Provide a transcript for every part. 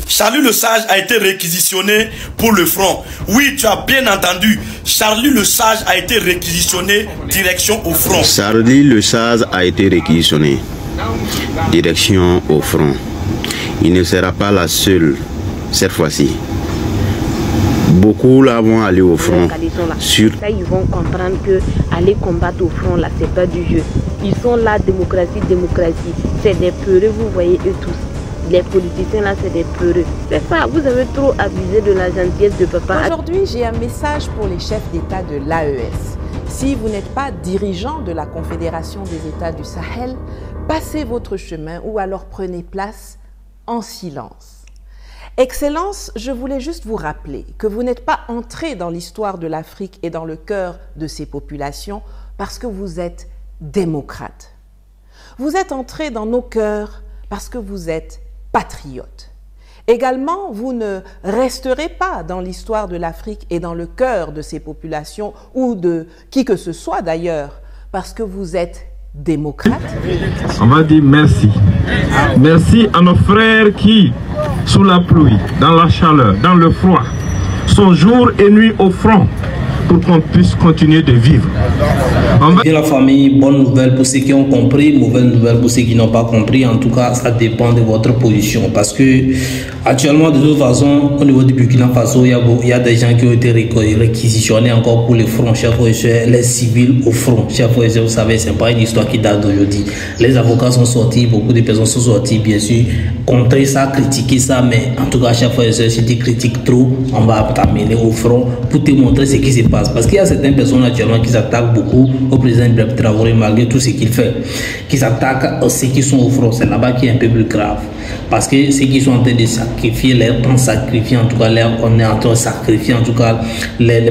Charlie le Sage a été réquisitionné pour le front. Oui, tu as bien entendu. Charlie le Sage a été réquisitionné direction au front. Charlie le Sage a été réquisitionné direction au front. Il ne sera pas la seule cette fois-ci. Beaucoup là vont aller au front. Ils vont comprendre que aller combattre au front là, c'est pas du jeu. Ils sont là, démocratie. C'est des peureux, vous voyez eux tous. Les politiciens là, c'est des peureux. C'est ça, vous avez trop abusé de la gentillesse de papa. Aujourd'hui, j'ai un message pour les chefs d'État de l'AES. Si vous n'êtes pas dirigeant de la Confédération des États du Sahel, passez votre chemin ou alors prenez place en silence. Excellence, je voulais juste vous rappeler que vous n'êtes pas entré dans l'histoire de l'Afrique et dans le cœur de ses populations parce que vous êtes démocrate. Vous êtes entré dans nos cœurs parce que vous êtes patriote. Également, vous ne resterez pas dans l'histoire de l'Afrique et dans le cœur de ses populations ou de qui que ce soit d'ailleurs, parce que vous êtes démocrate. On va dire merci. Merci à nos frères qui, sous la pluie, dans la chaleur, dans le froid, sont jour et nuit au front pour qu'on puisse continuer de vivre. Et la famille, bonne nouvelle pour ceux qui ont compris, mauvaise nouvelle pour ceux qui n'ont pas compris. En tout cas, ça dépend de votre position. Parce que actuellement, de toute façon, au niveau du Burkina Faso, il y a des gens qui ont été réquisitionnés encore pour les fronts, chers frères et sœurs, les civils au front. Chers frères et sœurs, vous savez, ce n'est pas une histoire qui date d'aujourd'hui. Les avocats sont sortis, beaucoup de personnes sont sorties, bien sûr, contrer ça, critiquer ça, mais en tout cas, chers frères et sœurs, si tu critiques trop, on va t'amener au front pour te montrer ce qui se passe. Parce qu'il y a certaines personnes actuellement qui s'attaquent beaucoup au président Ibrahim Traoré malgré tout ce qu'il fait, qui s'attaquent à ceux qui sont au front. C'est là-bas qui est un peu plus grave. Parce que ceux qui sont en train de sacrifier leur temps, sacrifier en tout cas on est en train de sacrifier en tout cas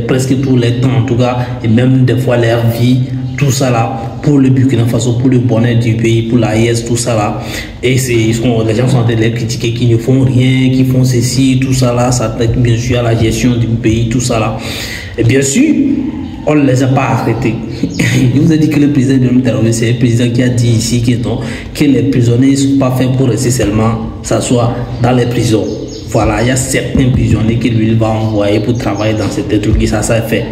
presque tous les temps en tout cas, et même des fois leur vie, tout ça là, pour le Burkina Faso, pour le bonheur du pays, pour l'AES, tout ça là. Et les gens sont en train de les critiquer, qui ne font rien, qui font ceci, tout ça là, ça traite bien sûr à la gestion du pays, tout ça là. Et bien sûr, on ne les a pas arrêtés. Je vous ai dit que le président de l'Union, c'est le président qui a dit ici que les prisonniers ne sont pas faits pour rester seulement s'asseoir dans les prisons. Voilà, il y a certains prisonniers que lui va envoyer pour travailler dans ces trucs, ça c'est fait.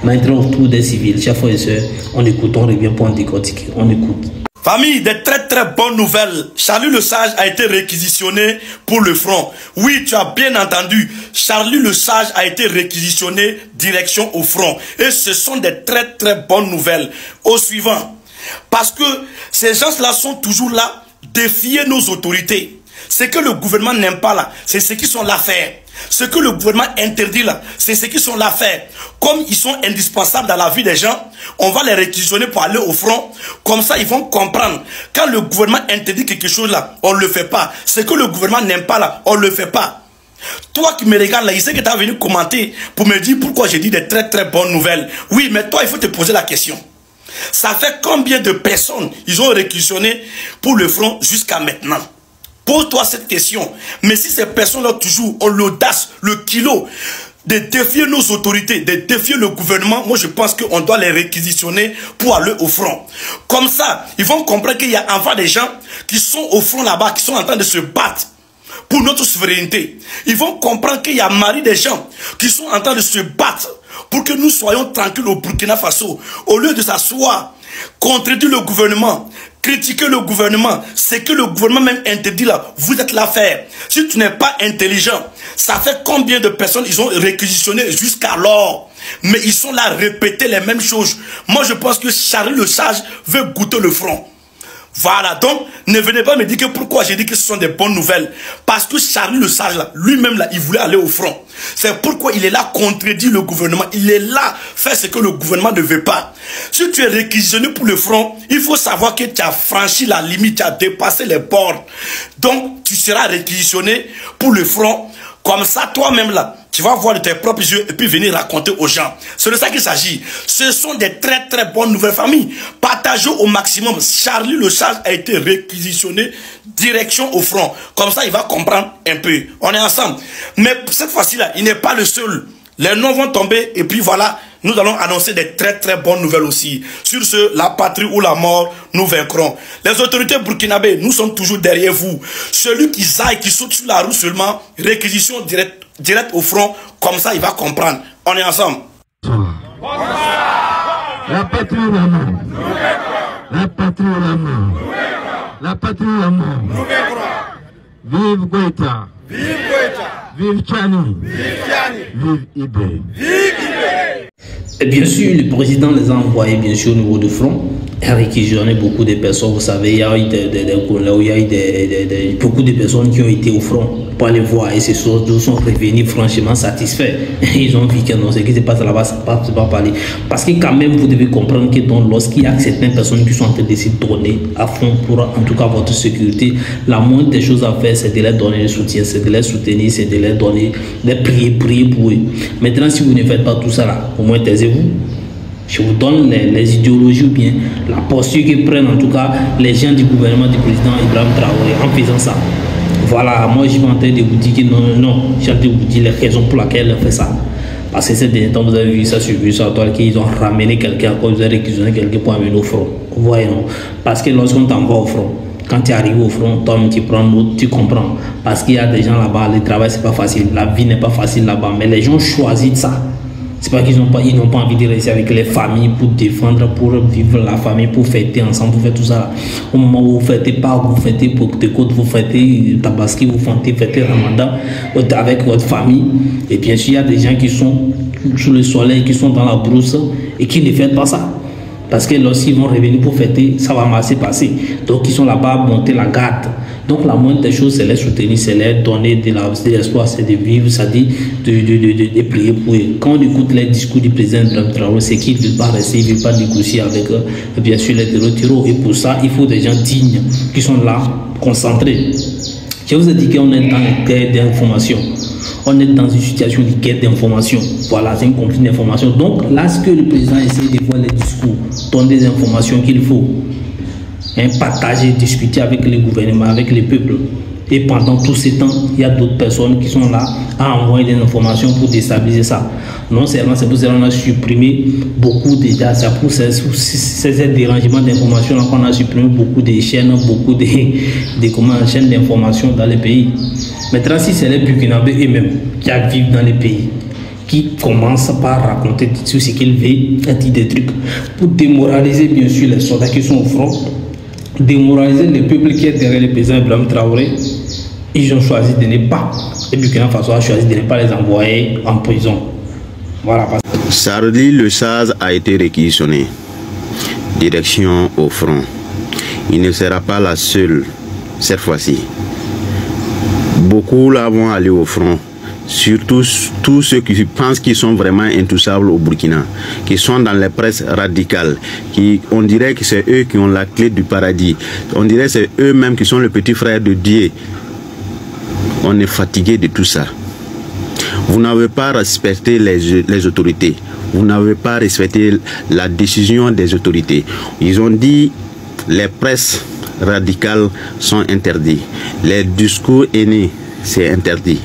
Maintenant, autour des civils, chers frères et sœurs, on écoute, on revient pour en décortiquer, on écoute. Famille, des très bonnes nouvelles. Charlie le Sage a été réquisitionné pour le front. Oui, tu as bien entendu. Charlie le Sage a été réquisitionné direction au front. Et ce sont des très bonnes nouvelles. Au suivant. Parce que ces gens-là sont toujours là, défier nos autorités. Ce que le gouvernement n'aime pas là, c'est ce qui sont là faire. Ce que le gouvernement interdit là, c'est ce qui sont là faire. Comme ils sont indispensables dans la vie des gens, on va les réquisitionner pour aller au front. Comme ça, ils vont comprendre. Quand le gouvernement interdit quelque chose là, on ne le fait pas. Ce que le gouvernement n'aime pas là, on ne le fait pas. Toi qui me regardes là, il sait que tu as venu commenter pour me dire pourquoi j'ai dit des très bonnes nouvelles. Oui, mais toi, il faut te poser la question. Ça fait combien de personnes ils ont réquisitionné pour le front jusqu'à maintenant? Pose-toi cette question. Mais si ces personnes-là toujours ont l'audace, le kilo de défier nos autorités, de défier le gouvernement, moi je pense qu'on doit les réquisitionner pour aller au front. Comme ça, ils vont comprendre qu'il y a enfin des gens qui sont au front là-bas, qui sont en train de se battre pour notre souveraineté. Ils vont comprendre qu'il y a des gens qui sont en train de se battre pour que nous soyons tranquilles au Burkina Faso. Au lieu de s'asseoir, contredire le gouvernement, critiquer le gouvernement, c'est que le gouvernement même interdit là, vous êtes là faire. Si tu n'es pas intelligent, ça fait combien de personnes ils ont réquisitionné jusqu'alors, mais ils sont là à répéter les mêmes choses. Moi je pense que Charlie le Sage veut goûter le front. Voilà, donc ne venez pas me dire que pourquoi j'ai dit que ce sont des bonnes nouvelles. Parce que Charlie le Sage là, lui-même là, il voulait aller au front. C'est pourquoi il est là contredire le gouvernement. Il est là faire ce que le gouvernement ne veut pas. Si tu es réquisitionné pour le front, il faut savoir que tu as franchi la limite, tu as dépassé les bords. Donc tu seras réquisitionné pour le front. Comme ça, toi-même là, tu vas voir de tes propres yeux et puis venir raconter aux gens. C'est de ça qu'il s'agit. Ce sont des très bonnes nouvelles, familles. Partagez au maximum. Charlie le Sage a été réquisitionné direction au front. Comme ça, il va comprendre un peu. On est ensemble. Mais cette fois-ci là, il n'est pas le seul. Les noms vont tomber et puis voilà, nous allons annoncer des très bonnes nouvelles aussi. Sur ce, la patrie ou la mort, nous vaincrons. Les autorités burkinabées, nous sommes toujours derrière vous. Celui qui zaille, qui saute sur la roue seulement, réquisition directe au front, comme ça il va comprendre. On est ensemble. La patrie ou la mort. La patrie ou la mort. La patrie ou la mort. Vive Goïta. Vive Goïta. Vive Tchani. Vive Tchani. Vive Ibé. Vive Ibé. Et bien sûr, le président les a envoyés bien sûr au niveau du front. Il a réquisitionné beaucoup de personnes. Vous savez, il y a eu beaucoup de personnes qui ont été au front pour aller voir et ces choses sont revenus franchement satisfaits. Ils ont vu que non, ce qui se passe là-bas, c'est pas parler. Parce que quand même, vous devez comprendre que lorsqu'il y a certaines personnes qui sont en train de se donner à fond pour en tout cas votre sécurité, la moindre des choses à faire, c'est de leur donner le soutien, c'est de les soutenir, c'est de les donner, de prier pour eux. Maintenant, si vous ne faites pas tout ça là, au moins taisez-vous. Je vous donne les idéologies ou bien la posture que prennent en tout cas les gens du gouvernement du président Ibrahim Traoré en faisant ça. Voilà, moi je suis en train de vous dire que non, j'ai en train de vous dire les raisons pour lesquelles on fait ça. Parce que ces derniers temps, vous avez vu ça sur toi qu'ils ont ramené quelqu'un, vous avez réquisitionné quelqu'un pour amener au front. Vous voyez, non? Parce que lorsqu'on t'envoie au front, quand tu arrives au front, toi tu prends l'autre, tu comprends. Parce qu'il y a des gens là-bas, le travail c'est pas facile, la vie n'est pas facile là-bas, mais les gens choisissent ça. C'est pas qu'ils n'ont pas envie de rester avec les familles pour défendre, pour vivre la famille, pour fêter ensemble, pour faire tout ça. Au moment où vous fêtez Pâques, vous fêtez Pentecôte, vous fêtez Tabaski, vous fêtez Ramadan avec votre famille. Et bien sûr, il y a des gens qui sont sous le soleil, qui sont dans la brousse et qui ne fêtent pas ça. Parce que lorsqu'ils vont revenir pour fêter, ça va mal se passer. Donc ils sont là-bas à monter la garde. Donc la moindre des choses, c'est les soutenir, c'est les donner de l'espoir, c'est de vivre, c'est-à-dire de prier pour eux. Quand on écoute les discours du président Ibrahim Traoré, c'est qu'il ne veut pas rester, il ne veut pas négocier avec bien sûr les terreaux. Et pour ça, il faut des gens dignes qui sont là, concentrés. Je vous ai dit qu'on est dans une guerre d'information. On est dans une situation de guerre d'information. Voilà, c'est un conflit d'information. Donc là, ce que le président essaie de voir les discours, donner des informations qu'il faut. Partager, discuter avec le gouvernement, avec les peuples. Et pendant tout ce temps, il y a d'autres personnes qui sont là à envoyer des informations pour déstabiliser ça. Non seulement c'est pour ça qu'on a supprimé beaucoup déjà, c'est pour ces dérangements d'informations qu'on a supprimé beaucoup de chaînes, beaucoup de chaînes d'informations dans les pays. Maintenant, si c'est les Burkinabés eux-mêmes qui vivent dans les pays, qui commencent par raconter tout ce qu'ils veulent, dire des trucs pour démoraliser bien sûr les soldats qui sont au front, démoraliser le peuple qui est derrière le président Ibrahim Traoré, ils ont choisi de ne pas. Et Burkina Faso a choisi de ne pas les envoyer en prison. Voilà. Sardi, le SARS a été réquisitionné. Direction au front. Il ne sera pas la seule cette fois-ci. Beaucoup là vont aller au front. Surtout tous ceux qui pensent qu'ils sont vraiment intouchables au Burkina, qui sont dans les presses radicales, on dirait que c'est eux qui ont la clé du paradis, on dirait que c'est eux-mêmes qui sont le petit frère de Dieu. On est fatigué de tout ça. Vous n'avez pas respecté les autorités, vous n'avez pas respecté la décision des autorités. Ils ont dit les presses radicales sont interdites, les discours haineux c'est interdit.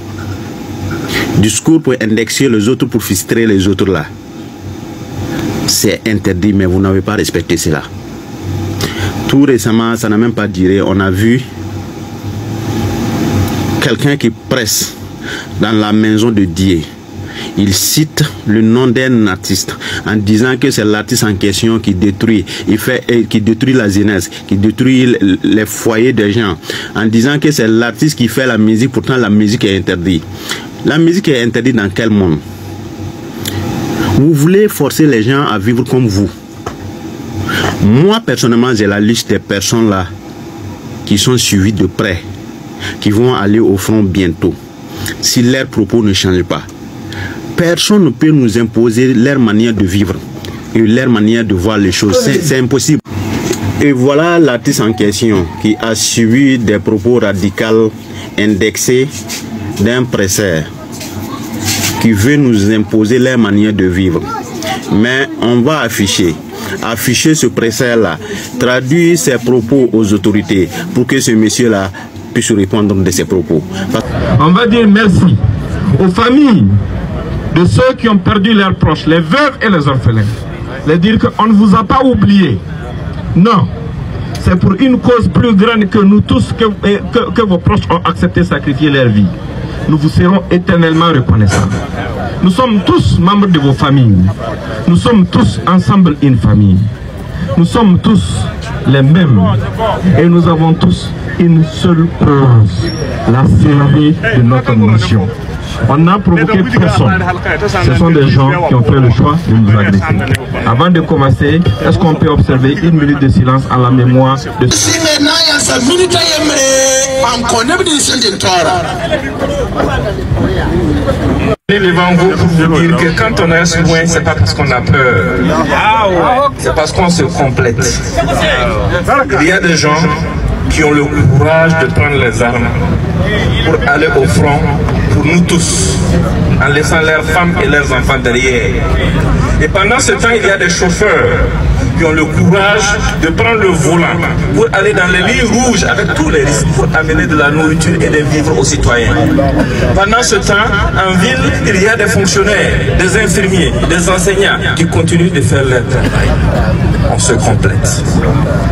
Discours pour indexer les autres, pour frustrer les autres là. C'est interdit, mais vous n'avez pas respecté cela. Tout récemment, ça n'a même pas duré, on a vu quelqu'un qui presse dans la maison de Dieu. Il cite le nom d'un artiste en disant que c'est l'artiste en question qui détruit, qui détruit la jeunesse, qui détruit les foyers des gens, en disant que c'est l'artiste qui fait la musique, pourtant la musique est interdite. La musique est interdite dans quel monde? Vous voulez forcer les gens à vivre comme vous. Moi, personnellement, j'ai la liste des personnes là qui sont suivies de près, qui vont aller au front bientôt, si leurs propos ne changent pas. Personne ne peut nous imposer leur manière de vivre et leur manière de voir les choses. C'est impossible. Et voilà l'artiste en question qui a suivi des propos radicaux indexés d'un presseur qui veut nous imposer leur manière de vivre. Mais on va afficher ce presseur-là, traduire ses propos aux autorités pour que ce monsieur-là puisse répondre de ses propos. On va dire merci aux familles de ceux qui ont perdu leurs proches, les veuves et les orphelins. Les dire qu'on ne vous a pas oublié. Non. C'est pour une cause plus grande que nous tous, que vos proches ont accepté de sacrifier leur vie. Nous vous serons éternellement reconnaissants. Nous sommes tous membres de vos familles. Nous sommes tous ensemble une famille. Nous sommes tous les mêmes. Et nous avons tous une seule cause, la survie de notre nation. On n'a provoqué personne. Ce sont des gens qui ont fait le choix de nous agresser. Avant de commencer, est-ce qu'on peut observer une minute de silence à la mémoire de... Devant vous pour vous dire que quand on est soin, c'est pas parce qu'on a peur, c'est parce qu'on se complète. Il y a des gens qui ont le courage de prendre les armes pour aller au front pour nous tous, en laissant leurs femmes et leurs enfants derrière. Et pendant ce temps, il y a des chauffeurs qui ont le courage de prendre le volant pour aller dans les lignes rouges avec tous les risques pour amener de la nourriture et des vivres aux citoyens. Pendant ce temps, en ville, il y a des fonctionnaires, des infirmiers, des enseignants qui continuent de faire leur travail. On se complète.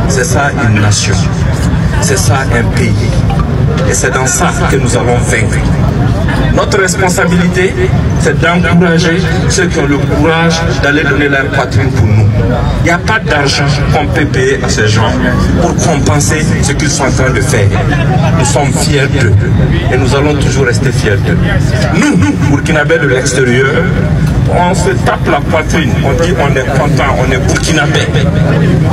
C'est ça une nation. C'est ça un pays. Et c'est dans ça que nous allons vaincre. Notre responsabilité, c'est d'encourager ceux qui ont le courage d'aller donner leur poitrine pour nous. Il n'y a pas d'argent qu'on peut payer à ces gens pour compenser ce qu'ils sont en train de faire. Nous sommes fiers d'eux et nous allons toujours rester fiers d'eux. Nous, Burkinabés de l'extérieur, on se tape la poitrine, on dit on est content, on est burkinabé,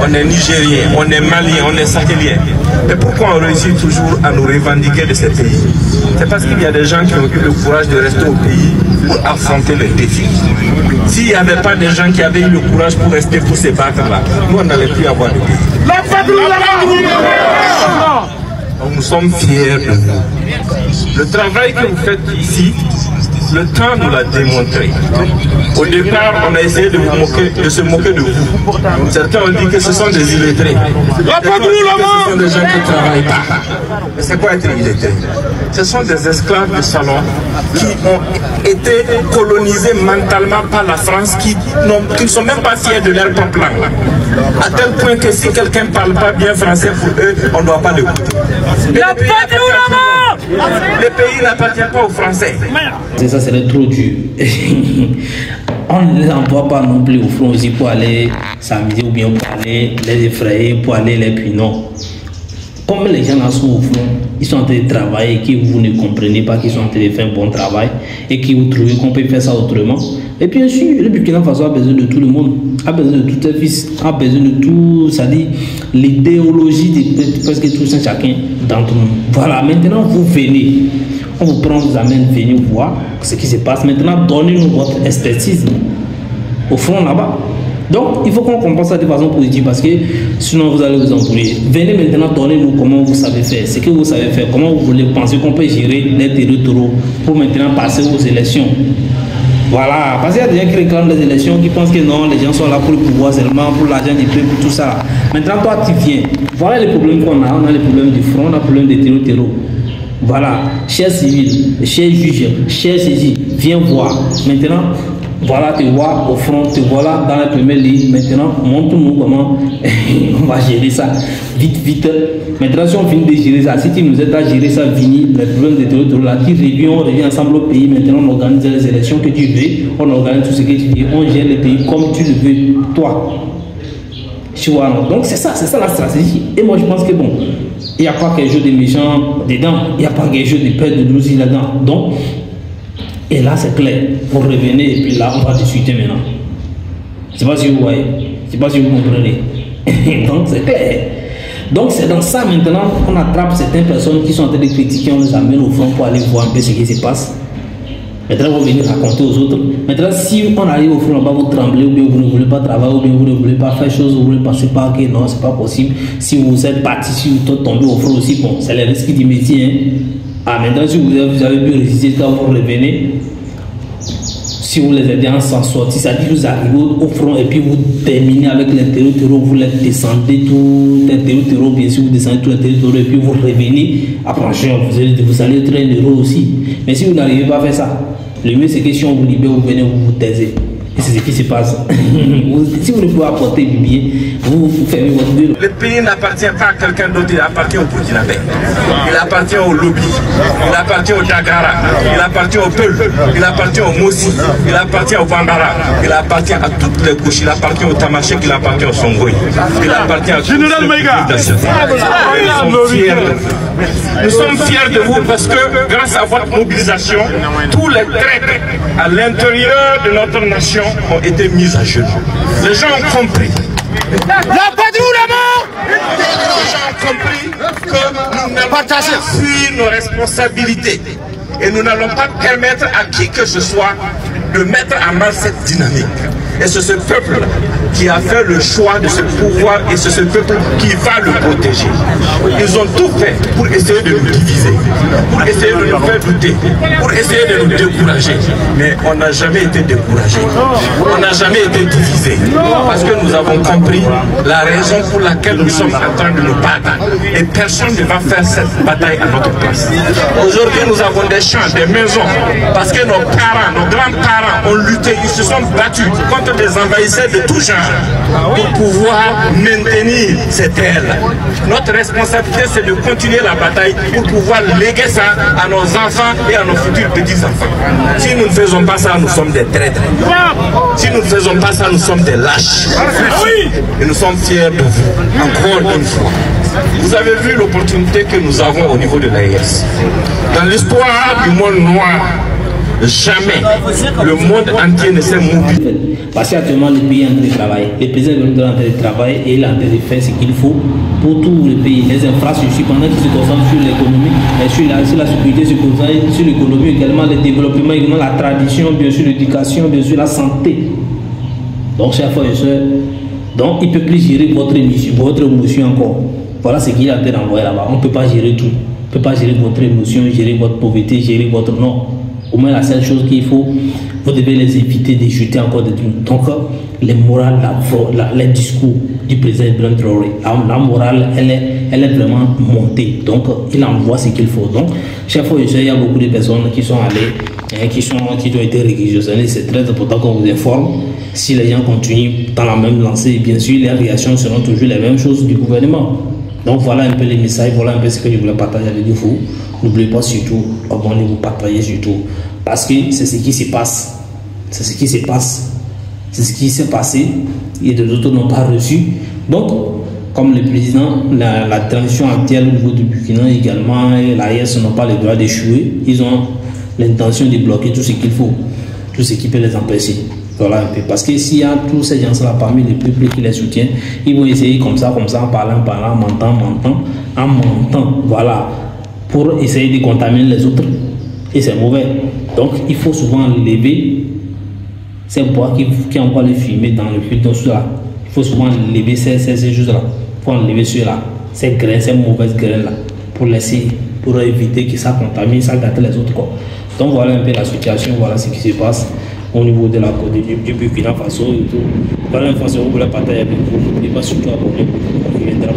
on est nigérien, on est malien, on est sahélien. Et pourquoi on réussit toujours à nous revendiquer de ces pays? C'est parce qu'il y a des gens qui ont eu le courage de rester au pays pour affronter les défis. S'il n'y avait pas des gens qui avaient eu le courage pour rester pour se battre là, nous on n'allait plus avoir de pays. Donc nous sommes fiers de vous. Le travail que vous faites ici, le temps nous l'a démontré. Au départ, on a essayé de se moquer de vous. Certains ont dit que ce sont des illettrés. Ce sont des gens qui ne travaillent pas. Mais c'est quoi être illettré? Ce sont des esclaves de salon qui ont été colonisés mentalement par la France, qui ne sont même pas fiers de leur propre langue. À tel point que si quelqu'un ne parle pas bien français pour eux, on ne doit pas l'écouter. Le pays n'appartient pas aux Français. Ça serait trop dur. On ne les envoie pas non plus au front aussi pour aller s'amuser ou bien pour aller les effrayer, pour aller les punir. Non. Comme les gens là sont au front, ils sont en train de travailler et que vous ne comprenez pas qu'ils sont en train de faire un bon travail et que vous trouvez qu'on peut faire ça autrement. Et bien sûr, le Burkina Faso a besoin de tout le monde, a besoin de tous ses fils, a besoin de tout, c'est-à-dire l'idéologie de presque tous et chacun d'entre nous. Voilà, maintenant vous venez, on vous prend, vous amène, venez voir ce qui se passe. Maintenant, donnez-nous votre expertise au front là-bas. Donc, il faut qu'on compense ça de façon positive parce que sinon vous allez vous embrouiller. Venez maintenant, donnez-nous comment vous savez faire, ce que vous savez faire, comment vous voulez penser qu'on peut gérer les territoires pour maintenant passer aux élections. Voilà, parce qu'il y a des gens qui réclament les élections, qui pensent que non, les gens sont là pour le pouvoir seulement, pour l'argent du peuple, tout ça. Maintenant, toi, tu viens. Voilà les problèmes qu'on a. On a les problèmes du front, on a les problèmes des terreaux. Voilà, chers civils, chers juges, chers saisis, viens voir. Maintenant, voilà, te vois au front, te voilà dans la première ligne. Maintenant, montre-nous comment on va gérer ça. Vite, vite. Maintenant, si on finit de gérer ça, si tu nous aides à gérer ça, fini, les problèmes de terrorisme, là, tu reviens, on revient ensemble au pays. Maintenant, on organise les élections que tu veux, on organise tout ce que tu veux, on gère le pays comme tu le veux, toi. Tu vois, non? Donc, c'est ça la stratégie. Et moi, je pense que bon, il n'y a pas quelque chose de méchant dedans, il n'y a pas quelque chose de peur de nous là-dedans. Donc, et là, c'est clair. Vous revenez et puis là, on va discuter maintenant. Je ne sais pas si vous voyez. Je ne sais pas si vous comprenez. Donc, c'est clair. Donc, c'est dans ça maintenant qu'on attrape certaines personnes qui sont en train de critiquer, on les amène au front pour aller voir un peu ce qui se passe. Maintenant, vous venez raconter aux autres. Maintenant, si on arrive au front là-bas, vous tremblez, ou bien vous ne voulez pas travailler, ou bien vous ne voulez pas faire chose, vous voulez passer par que non, c'est pas possible. Si vous êtes parti, si vous tombez au front aussi, bon, c'est les risques du métier. Hein. Ah, maintenant, si vous avez pu résister quand vous revenez, si vous les aidez à s'en sortir, ça dit que vous arrivez au front et puis vous terminez avec les terreaux, vous les descendez tous les terreaux, bien sûr, vous descendez tous les terreaux et puis vous revenez. Après, vous allez être un héros aussi. Mais si vous n'arrivez pas à faire ça, Le mieux, c'est que si on vous libère, vous venez, vous vous taisez. Et c'est ce qui se passe. Si vous ne pouvez apporter du bien, vous fermez votre gueule. Le pays n'appartient pas à quelqu'un d'autre, il appartient au Burkinabé. Il appartient au lobby, il appartient au Dagara, il appartient au Peul, il appartient au Mossi, il appartient au Bambara, il appartient à toutes les couches, il appartient au Tamaché, il appartient au Songoï, il appartient à Général Maïga. Nous sommes fiers de vous parce que grâce à votre mobilisation, tous les traîtres à l'intérieur de notre nation ont été mis à genoux. Les gens ont compris. La patrie ou la mort? Les gens ont compris que nous n'allons pas fuir nos responsabilités. Et nous n'allons pas permettre à qui que ce soit de mettre à mal cette dynamique. Et c'est ce peuple qui a fait le choix de ce pouvoir et c'est ce peuple qui va le protéger. Ils ont tout fait pour essayer de nous diviser, pour essayer de nous faire douter, pour essayer de nous décourager. Mais on n'a jamais été découragé. On n'a jamais été divisé. Parce que nous avons compris la raison pour laquelle nous sommes en train de nous battre. Et personne ne va faire cette bataille à notre place. Aujourd'hui, nous avons des champs, des maisons, parce que nos parents, nos grands-parents ont lutté, ils se sont battus contre des envahisseurs de tout genre pour pouvoir maintenir ces terres-là. Notre responsabilité, c'est de continuer la bataille pour pouvoir léguer ça à nos enfants et à nos futurs petits-enfants. Si nous ne faisons pas ça, nous sommes des traîtres. Si nous ne faisons pas ça, nous sommes des lâches. Et nous sommes fiers de vous, encore une fois. Vous avez vu l'opportunité que nous avons au niveau de l'AES. Dans l'histoire du monde noir, jamais le monde entier ne s'est mobilisé. Parce qu'actuellement le pays est en train de travailler. Le président est en train de travailler et il est en train de faire ce qu'il faut pour tout le pays. Les infrastructures, pendant qu'il se concentre sur l'économie, sur la sécurité, sur l'économie également, le développement, également la tradition, bien sûr l'éducation, bien sûr la santé. Donc, chers frères et sœurs, donc il ne peut plus gérer votre émotion encore. Voilà ce qu'il est en train d'envoyer là-bas. On ne peut pas gérer tout. On ne peut pas gérer votre émotion, gérer votre pauvreté, gérer votre nom. Au moins la seule chose qu'il faut, vous devez les éviter de jeter encore des trucs. Donc les morales, les discours du président Ibrahim Traoré, la morale, elle est vraiment montée. Donc il envoie ce qu'il faut. Donc chaque fois il y a beaucoup de personnes qui sont allées, qui ont été réquisitionnées. C'est très important qu'on vous informe. Si les gens continuent dans la même lancée, bien sûr les réactions seront toujours les mêmes choses du gouvernement. Donc voilà un peu les messages, voilà un peu ce que je voulais partager avec vous. N'oubliez pas surtout, abonnez-vous, partagez surtout. Parce que c'est ce qui se passe. C'est ce qui se passe. C'est ce qui s'est passé. Et les autres n'ont pas reçu. Donc, comme le président, la transition actuelle au niveau du Burkina également, et l'AES n'ont pas le droit d'échouer. Ils ont l'intention de bloquer tout ce qu'il faut. Tout ce qui peut les empêcher. Voilà un peu. Parce que s'il y a tous ces gens-là parmi les peuples qui les soutiennent, ils vont essayer comme ça, en parlant, en mentant, voilà, pour essayer de contaminer les autres. Et c'est mauvais. Donc, il faut souvent lever ces bois qui envoient les fumées dans le filtre. Il faut souvent lever ces choses-là. Il faut enlever ceux-là, ces graines, ces mauvaises graines-là, pour éviter que ça contamine, ça gâte les autres, quoi. Donc, voilà un peu la situation, voilà ce qui se passe au niveau de la côte du Burkina Faso et tout. Voilà une façon où vous la partager avec vous. N'oubliez pas surtout abonner, on reviendra.